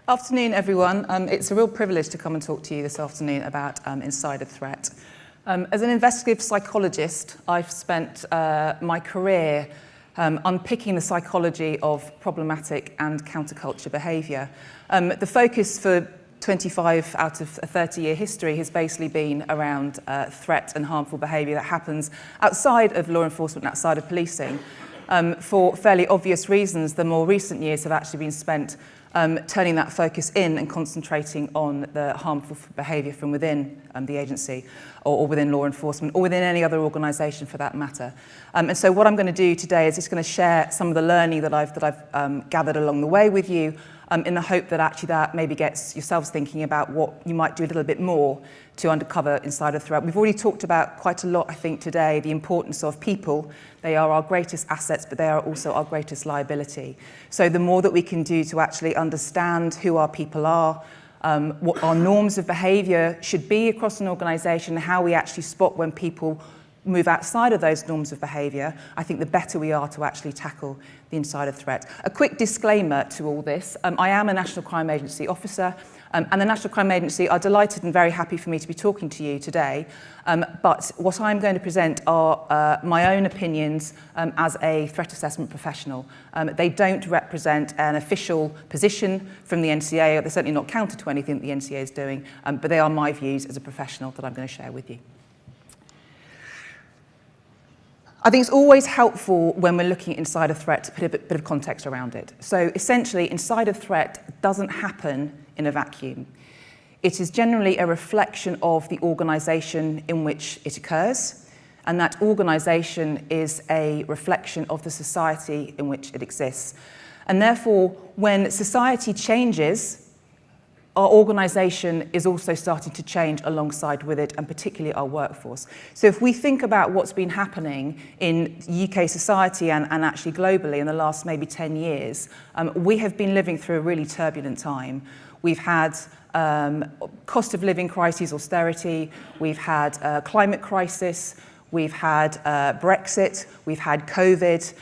Afternoon, everyone. It's a real privilege to come and talk to you this afternoon about insider threat. As an investigative psychologist, I've spent my career unpicking the psychology of problematic and counterculture behaviour. The focus for 25 out of a 30-year history has basically been around threat and harmful behaviour that happens outside of law enforcement and outside of policing. For fairly obvious reasons, the more recent years have actually been spent turning that focus in and concentrating on the harmful behaviour from within the agency or within law enforcement or within any other organisation for that matter. And so what I'm going to do today is just going to share some of the learning that I've gathered along the way with you in the hope that actually that maybe gets yourselves thinking about what you might do a little bit more to uncover insider threat. We've already talked about quite a lot, I think, today, the importance of people. They are our greatest assets, but they are also our greatest liability. So the more that we can do to actually understand who our people are, what our norms of behaviour should be across an organisation, how we actually spot when people move outside of those norms of behaviour, I think the better we are to actually tackle the insider threat. A quick disclaimer to all this. I am a National Crime Agency officer, and the National Crime Agency are delighted and very happy for me to be talking to you today. But what I'm going to present are my own opinions as a threat assessment professional. They don't represent an official position from the NCA. They're certainly not counter to anything that the NCA is doing, but they are my views as a professional that I'm going to share with you. I think it's always helpful when we're looking at insider threat to put a bit of context around it. So essentially, insider threat doesn't happen in a vacuum. It is generally a reflection of the organisation in which it occurs, and that organisation is a reflection of the society in which it exists. And therefore, when society changes, our organisation is also starting to change alongside with it, and particularly our workforce. So if we think about what's been happening in UK society and actually globally in the last maybe 10 years, we have been living through a really turbulent time. We've had cost of living crises, austerity, we've had climate crisis, we've had Brexit, we've had COVID.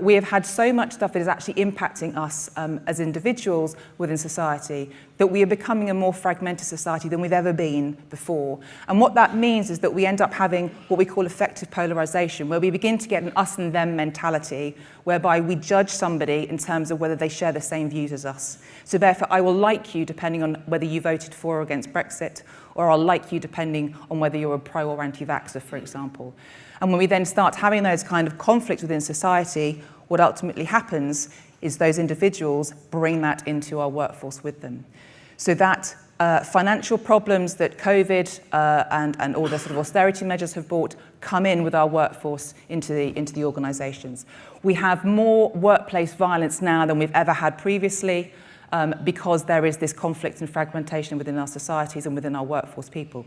We have had so much stuff that is actually impacting us as individuals within society that we are becoming a more fragmented society than we've ever been before. And what that means is that we end up having what we call effective polarisation, where we begin to get an us and them mentality, whereby we judge somebody in terms of whether they share the same views as us. So therefore, I will like you depending on whether you voted for or against Brexit, or I'll like you depending on whether you're a pro or anti-vaxxer, for example. And when we then start having those kind of conflicts within society, what ultimately happens is those individuals bring that into our workforce with them. So that financial problems that COVID and all the sort of austerity measures have brought come in with our workforce into the organisations. We have more workplace violence now than we've ever had previously because there is this conflict and fragmentation within our societies and within our workforce people.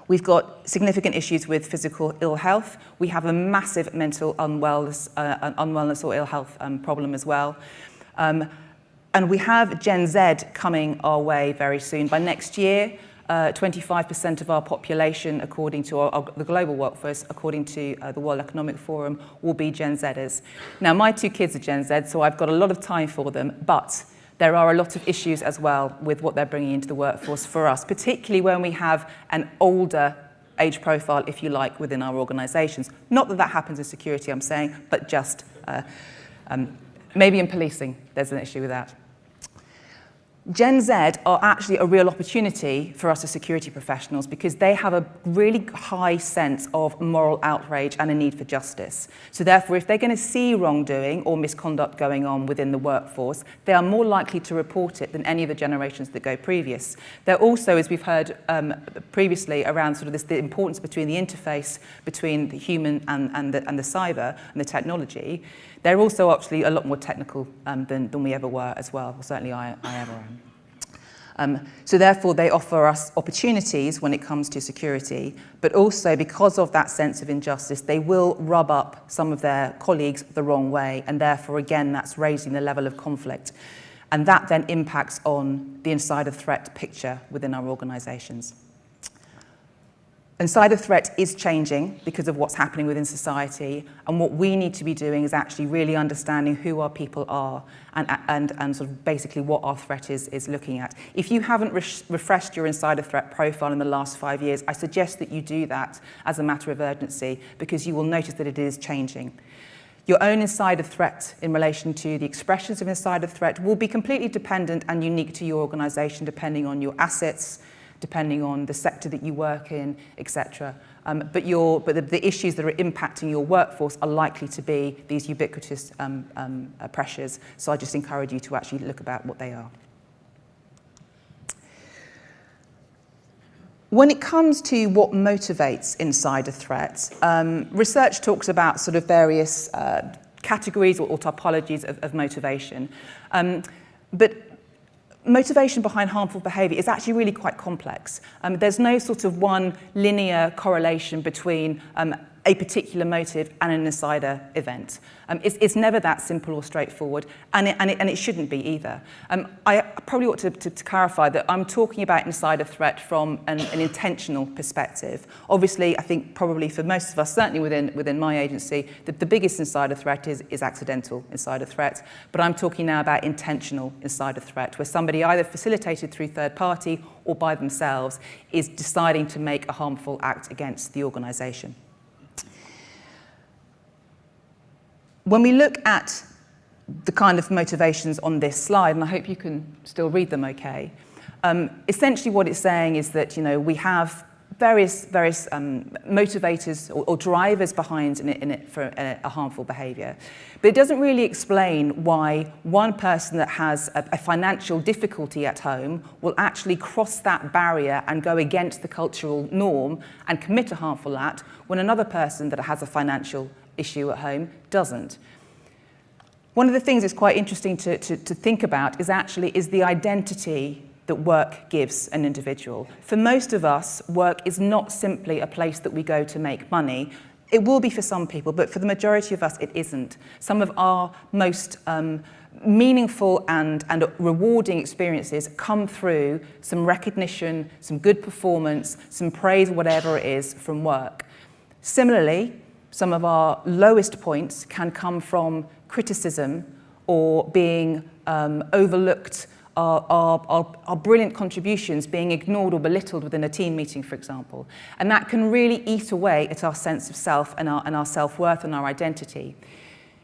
We've got significant issues with physical ill health. We have a massive mental unwellness or ill health problem as well. And we have Gen Z coming our way very soon. By next year, 25% of our population, according to the global workforce, according to the World Economic Forum, will be Gen Zers. Now, my two kids are Gen Z, so I've got a lot of time for them, but there are a lot of issues as well with what they're bringing into the workforce for us, particularly when we have an older age profile, if you like, within our organisations. Not that that happens in security, I'm saying, but just maybe in policing, there's an issue with that. Gen Z are actually a real opportunity for us as security professionals because they have a really high sense of moral outrage and a need for justice. So therefore, if they're going to see wrongdoing or misconduct going on within the workforce, they are more likely to report it than any of the generations that go previous. They're also, as we've heard previously, around sort of the importance between the interface between the human and the cyber and the technology. They're also actually a lot more technical than we ever were as well. Certainly I ever am. So therefore, they offer us opportunities when it comes to security, but also because of that sense of injustice, they will rub up some of their colleagues the wrong way, and therefore, again, that's raising the level of conflict. And that then impacts on the insider threat picture within our organisations. Insider threat is changing because of what's happening within society, and what we need to be doing is actually really understanding who our people are and sort of basically what our threat is looking at. If you haven't refreshed your insider threat profile in the last 5 years, I suggest that you do that as a matter of urgency, because you will notice that it is changing. Your own insider threat in relation to the expressions of insider threat will be completely dependent and unique to your organisation, depending on your assets, depending on the sector that you work in, etc. But the issues that are impacting your workforce are likely to be these ubiquitous pressures. So I just encourage you to actually look about what they are. When it comes to what motivates insider threats, research talks about sort of various categories or typologies of motivation. But motivation behind harmful behaviour is actually really quite complex. There's no sort of one linear correlation between a particular motive and an insider event. It's never that simple or straightforward, and it shouldn't be either. I probably ought to clarify that I'm talking about insider threat from an intentional perspective. Obviously, I think probably for most of us, certainly within my agency, the biggest insider threat is accidental insider threat, but I'm talking now about intentional insider threat, where somebody either facilitated through third party or by themselves is deciding to make a harmful act against the organisation. When we look at the kind of motivations on this slide, and I hope you can still read them okay, essentially what it's saying is that, you know, we have various motivators or drivers behind in it for a harmful behaviour. But it doesn't really explain why one person that has a financial difficulty at home will actually cross that barrier and go against the cultural norm and commit a harmful act, when another person that has a financial issue at home doesn't. One of the things that's quite interesting to think about is the identity that work gives an individual. For most of us, work is not simply a place that we go to make money. It will be for some people, but for the majority of us, it isn't. Some of our most meaningful and rewarding experiences come through some recognition, some good performance, some praise, whatever it is, from work. Similarly, some of our lowest points can come from criticism or being overlooked, our brilliant contributions being ignored or belittled within a team meeting, for example. And that can really eat away at our sense of self and our self-worth and our identity.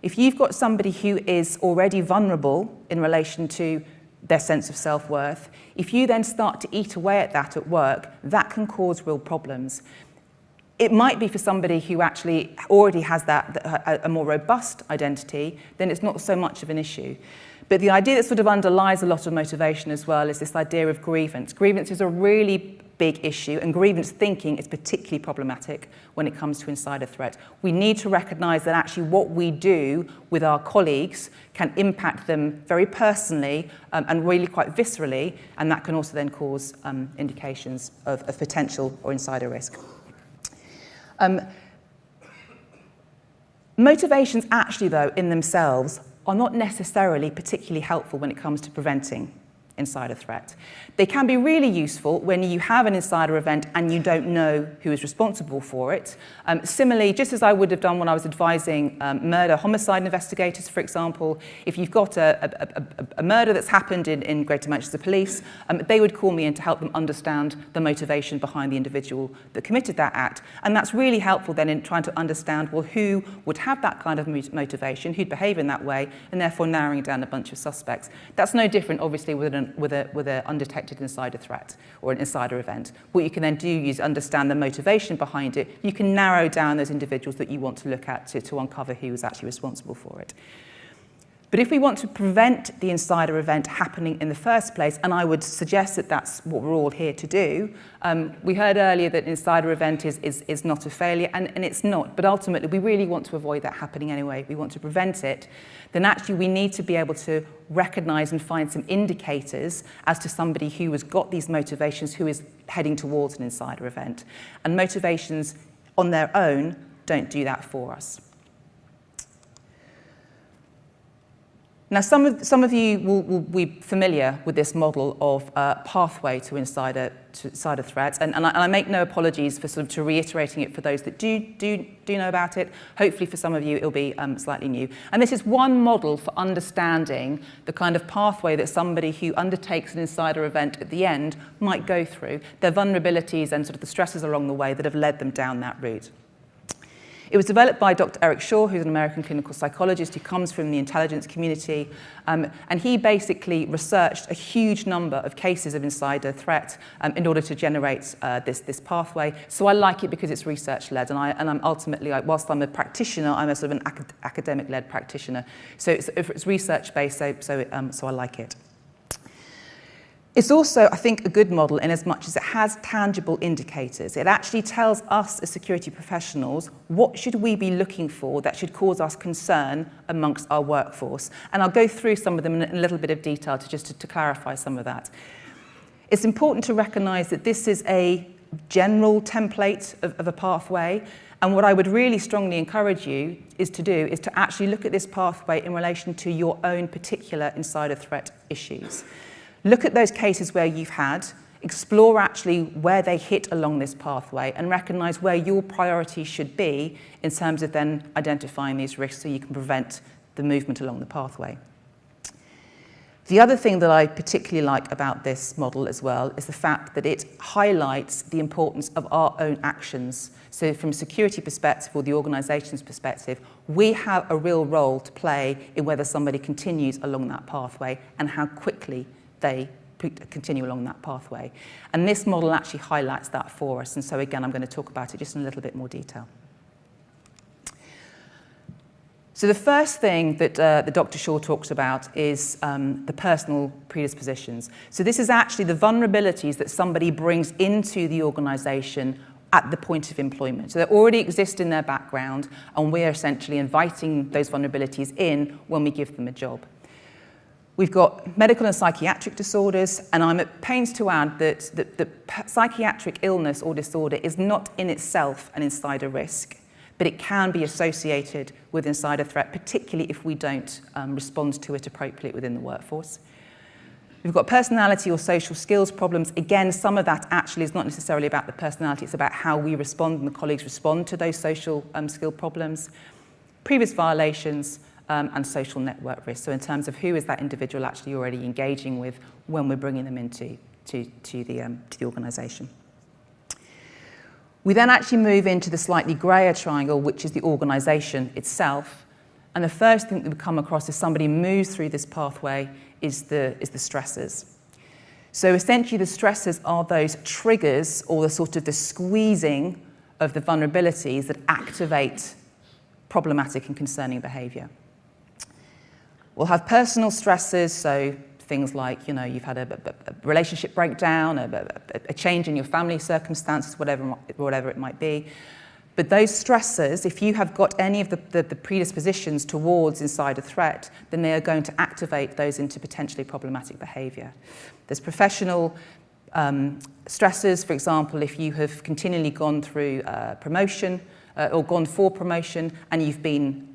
If you've got somebody who is already vulnerable in relation to their sense of self-worth, if you then start to eat away at that at work, that can cause real problems. It might be for somebody who actually already has a more robust identity, then it's not so much of an issue. But the idea that sort of underlies a lot of motivation as well is this idea of grievance. Grievance is a really big issue, and grievance thinking is particularly problematic when it comes to insider threat. We need to recognise that actually what we do with our colleagues can impact them very personally and really quite viscerally, and that can also then cause indications of potential or insider risk. Motivations actually, though, in themselves are not necessarily particularly helpful when it comes to preventing insider threat. They can be really useful when you have an insider event and you don't know who is responsible for it. Similarly, just as I would have done when I was advising murder homicide investigators, for example, if you've got a murder that's happened in Greater Manchester Police, they would call me in to help them understand the motivation behind the individual that committed that act. And that's really helpful then in trying to understand, well, who would have that kind of motivation, who'd behave in that way, and therefore narrowing down a bunch of suspects. That's no different, obviously, with an undetected insider threat or an insider event. What you can then do is understand the motivation behind it. You can narrow down those individuals that you want to look at to uncover who is actually responsible for it. But if we want to prevent the insider event happening in the first place, and I would suggest that that's what we're all here to do, we heard earlier that an insider event is not a failure, and it's not, but ultimately we really want to avoid that happening anyway. We want to prevent it. Then actually we need to be able to recognise and find some indicators as to somebody who has got these motivations, who is heading towards an insider event. And motivations on their own don't do that for us. Now, some of you will be familiar with this model of pathway to insider threats, and I make no apologies for sort of to reiterating it for those that do know about it. Hopefully, for some of you, it'll be slightly new. And this is one model for understanding the kind of pathway that somebody who undertakes an insider event at the end might go through, their vulnerabilities and sort of the stresses along the way that have led them down that route. It was developed by Dr. Eric Shaw, who's an American clinical psychologist who comes from the intelligence community, and he basically researched a huge number of cases of insider threat in order to generate this pathway. So I like it because it's research-led, and I'm ultimately, whilst I'm a practitioner, I'm a sort of an academic-led practitioner. So it's research-based, so I like it. It's also, I think, a good model in as much as it has tangible indicators. It actually tells us as security professionals what should we be looking for that should cause us concern amongst our workforce. And I'll go through some of them in a little bit of detail to clarify some of that. It's important to recognise that this is a general template of a pathway. And what I would really strongly encourage you is to actually look at this pathway in relation to your own particular insider threat issues. Look at those cases where you've had, explore actually where they hit along this pathway and recognise where your priorities should be in terms of then identifying these risks so you can prevent the movement along the pathway. The other thing that I particularly like about this model as well is the fact that it highlights the importance of our own actions. So from a security perspective or the organisation's perspective, we have a real role to play in whether somebody continues along that pathway and how quickly they continue along that pathway. And this model actually highlights that for us. And so again, I'm going to talk about it just in a little bit more detail. So the first thing that the Dr. Shaw talks about is the personal predispositions. So this is actually the vulnerabilities that somebody brings into the organisation at the point of employment. So they already exist in their background, and we're essentially inviting those vulnerabilities in when we give them a job. We've got medical and psychiatric disorders, and I'm at pains to add that the psychiatric illness or disorder is not in itself an insider risk, but it can be associated with insider threat, particularly if we don't respond to it appropriately within the workforce. We've got personality or social skills problems. Again, some of that actually is not necessarily about the personality, it's about how we respond and the colleagues respond to those social skill problems. Previous violations, and social network risk. So in terms of who is that individual actually already engaging with when we're bringing them into the organisation. We then actually move into the slightly greyer triangle, which is the organisation itself. And the first thing that we come across as somebody moves through this pathway is the stressors. So essentially the stressors are those triggers or the sort of the squeezing of the vulnerabilities that activate problematic and concerning behaviour. We'll have personal stresses, so things like, you've had a relationship breakdown, a change in your family circumstances, whatever it might be. But those stressors, if you have got any of the predispositions towards insider threat, then they are going to activate those into potentially problematic behaviour. There's professional stresses, for example, if you have continually gone through promotion or gone for promotion and you've been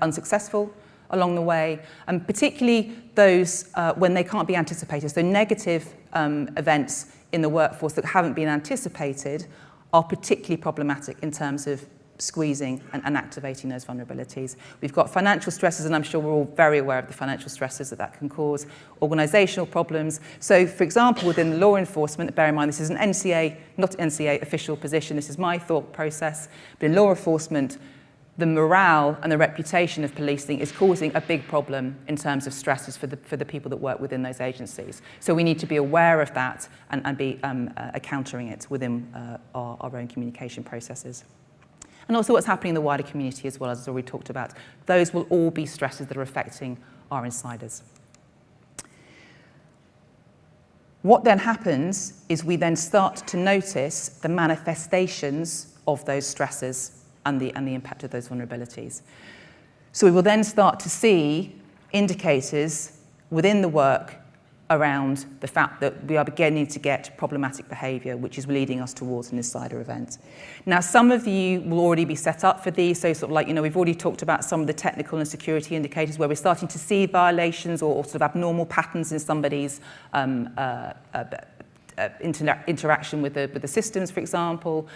unsuccessful along the way, and particularly those when they can't be anticipated. So negative events in the workforce that haven't been anticipated are particularly problematic in terms of squeezing and activating those vulnerabilities. We've got financial stresses, and I'm sure we're all very aware of the financial stresses that can cause, organisational problems. So, for example, within law enforcement, bear in mind this is an NCA, not NCA official position, this is my thought process, but in law enforcement, the morale and the reputation of policing is causing a big problem in terms of stresses for the people that work within those agencies. So we need to be aware of that and be countering it within our own communication processes. And also what's happening in the wider community as well, as we talked about. Those will all be stresses that are affecting our insiders. What then happens is we then start to notice the manifestations of those stresses and the impact of those vulnerabilities. So we will then start to see indicators within the work around the fact that we are beginning to get problematic behaviour, which is leading us towards an insider event. Now, some of you will already be set up for these, so sort of like, we've already talked about some of the technical and security indicators where we're starting to see violations or sort of abnormal patterns in somebody's interaction with the systems, for example.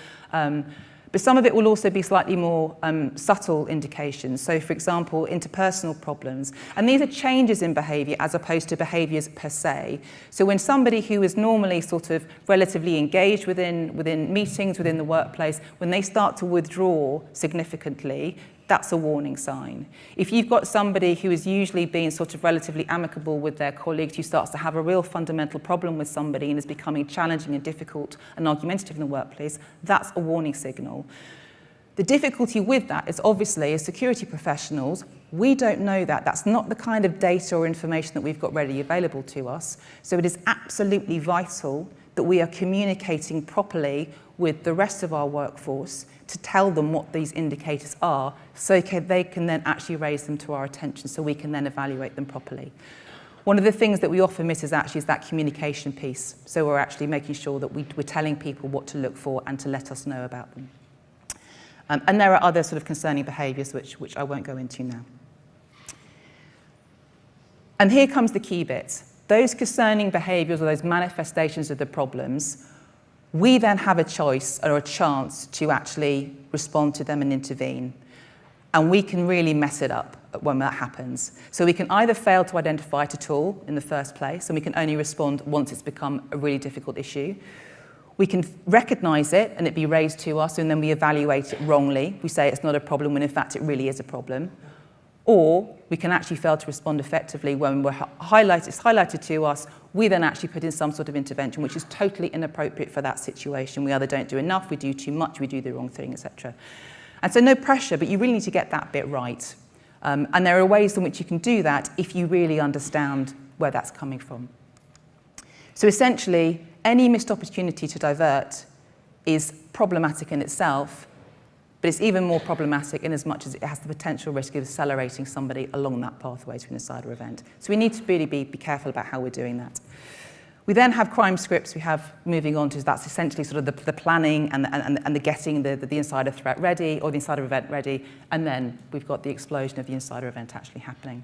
But some of it will also be slightly more subtle indications. So, for example, interpersonal problems. And these are changes in behaviour as opposed to behaviours per se. So when somebody who is normally sort of relatively engaged within meetings, within the workplace, when they start to withdraw significantly, that's a warning sign. If you've got somebody who is usually being sort of relatively amicable with their colleagues, who starts to have a real fundamental problem with somebody and is becoming challenging and difficult and argumentative in the workplace, that's a warning signal. The difficulty with that is obviously, as security professionals, we don't know that. That's not the kind of data or information that we've got readily available to us. So it is absolutely vital that we are communicating properly with the rest of our workforce to tell them what these indicators are, so they can then actually raise them to our attention, so we can then evaluate them properly. One of the things that we often miss is that communication piece. So we're actually making sure that we're telling people what to look for and to let us know about them. And there are other sort of concerning behaviours which I won't go into now. And here comes the key bit. Those concerning behaviours or those manifestations of the problems, we then have a choice or a chance to actually respond to them and intervene. And we can really mess it up when that happens. So we can either fail to identify it at all in the first place, and we can only respond once it's become a really difficult issue. We can recognise it and it be raised to us, and then we evaluate it wrongly. We say it's not a problem when in fact it really is a problem. Or we can actually fail to respond effectively when it's highlighted to us. We then actually put in some sort of intervention which is totally inappropriate for that situation. We either don't do enough, we do too much, we do the wrong thing, etc. And so no pressure, but you really need to get that bit right. And there are ways in which you can do that if you really understand where that's coming from. So essentially, any missed opportunity to divert is problematic in itself, but it's even more problematic in as much as it has the potential risk of accelerating somebody along that pathway to an insider event. So we need to really be careful about how we're doing that. We then have crime scripts. We have moving on to that's essentially sort of the planning and the getting the insider threat ready or the insider event ready, and then we've got the explosion of the insider event actually happening.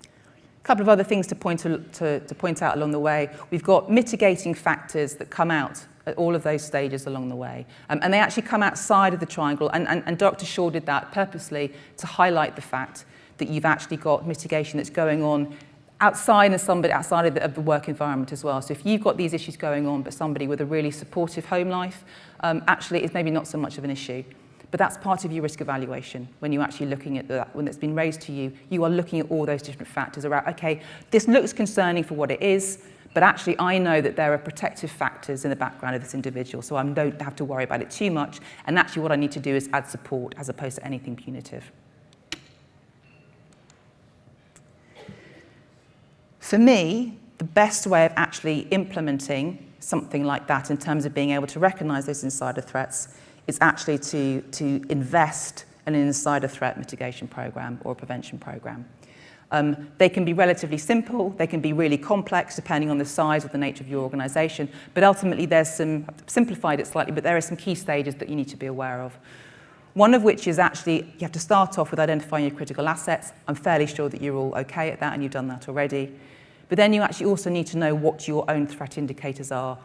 A couple of other things to point out along the way. We've got mitigating factors that come out at all of those stages along the way. And they actually come outside of the triangle, and Dr. Shaw did that purposely to highlight the fact that you've actually got mitigation that's going on outside of the work environment as well. So if you've got these issues going on, but somebody with a really supportive home life, actually it's maybe not so much of an issue. But that's part of your risk evaluation. When you're actually looking at that, when it's been raised to you, you are looking at all those different factors around, okay, this looks concerning for what it is, but actually I know that there are protective factors in the background of this individual, so I don't have to worry about it too much. And actually what I need to do is add support as opposed to anything punitive. For me, the best way of actually implementing something like that in terms of being able to recognise those insider threats is actually to invest in an insider threat mitigation program or a prevention program. They can be relatively simple, they can be really complex depending on the size or the nature of your organisation, but ultimately I've simplified it slightly, but there are some key stages that you need to be aware of. One of which is actually, you have to start off with identifying your critical assets. I'm fairly sure that you're all okay at that and you've done that already. But then you actually also need to know what your own threat indicators are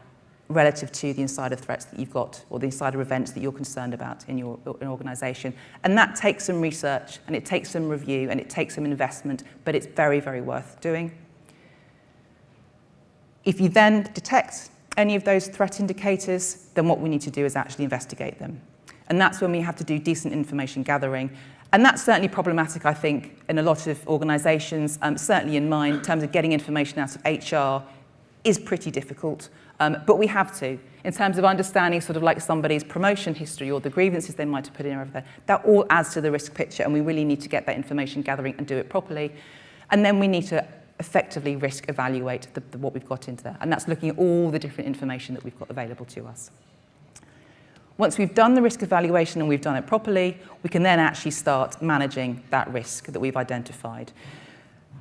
relative to the insider threats that you've got or the insider events that you're concerned about in your organisation. And that takes some research and it takes some review and it takes some investment, but it's very, very worth doing. If you then detect any of those threat indicators, then what we need to do is actually investigate them. And that's when we have to do decent information gathering. And that's certainly problematic, I think, in a lot of organisations, certainly in mine, in terms of getting information out of HR is pretty difficult. But we have to, in terms of understanding sort of like somebody's promotion history or the grievances they might have put in or everything. That all adds to the risk picture, and we really need to get that information gathering and do it properly. And then we need to effectively risk evaluate what we've got into there. And that's looking at all the different information that we've got available to us. Once we've done the risk evaluation and we've done it properly, we can then actually start managing that risk that we've identified.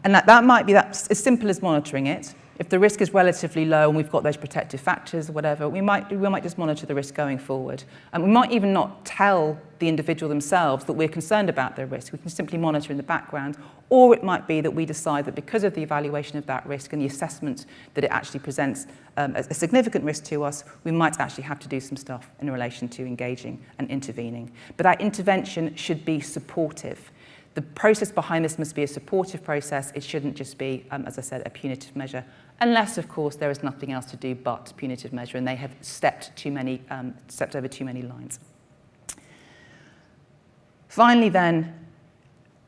And that might be as simple as monitoring it, If the risk is relatively low and we've got those protective factors or whatever, we might just monitor the risk going forward. And we might even not tell the individual themselves that we're concerned about their risk. We can simply monitor in the background. Or it might be that we decide that because of the evaluation of that risk and the assessment that it actually presents a significant risk to us, we might actually have to do some stuff in relation to engaging and intervening. But that intervention should be supportive. The process behind this must be a supportive process. It shouldn't just be, as I said, a punitive measure, unless, of course, there is nothing else to do but punitive measure and they have stepped over too many lines. Finally, then,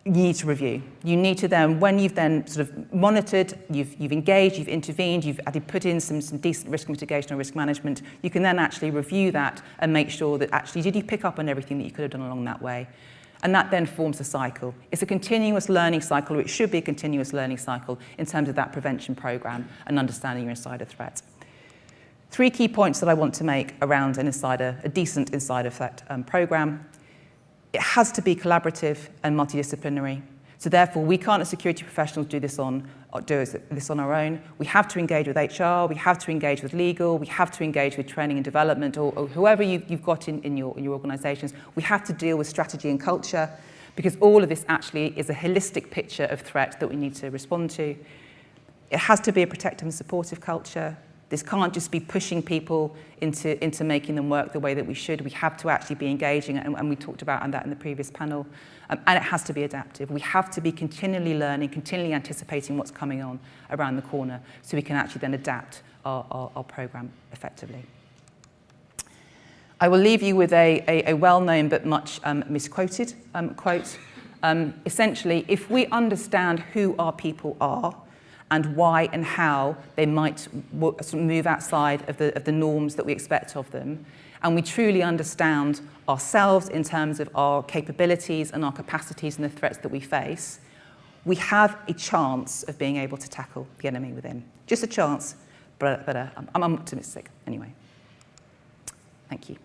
you need to review. You need to then, when you've then sort of monitored, you've engaged, you've intervened, you've actually put in some decent risk mitigation or risk management, you can then actually review that and make sure that actually, did you pick up on everything that you could have done along that way? And that then forms a cycle. It's a continuous learning cycle, or it should be a continuous learning cycle in terms of that prevention programme and understanding your insider threat. 3 key points that I want to make around a decent insider threat programme. It has to be collaborative and multidisciplinary. So therefore, we can't as security professionals do this on our own. We have to engage with HR, we have to engage with legal, we have to engage with training and development, or whoever you've got in your organisations. We have to deal with strategy and culture, because all of this actually is a holistic picture of threat that we need to respond to. It has to be a protective and supportive culture. This can't just be pushing people into making them work the way that we should. We have to actually be engaging, and we talked about that in the previous panel. And it has to be adaptive. We have to be continually learning, continually anticipating what's coming on around the corner, so we can actually then adapt our programme effectively. I will leave you with a well-known but much misquoted quote. Essentially, if we understand who our people are, and why and how they might move outside of the norms that we expect of them, and we truly understand ourselves in terms of our capabilities and our capacities and the threats that we face, we have a chance of being able to tackle the enemy within. Just a chance, but I'm optimistic anyway. Thank you.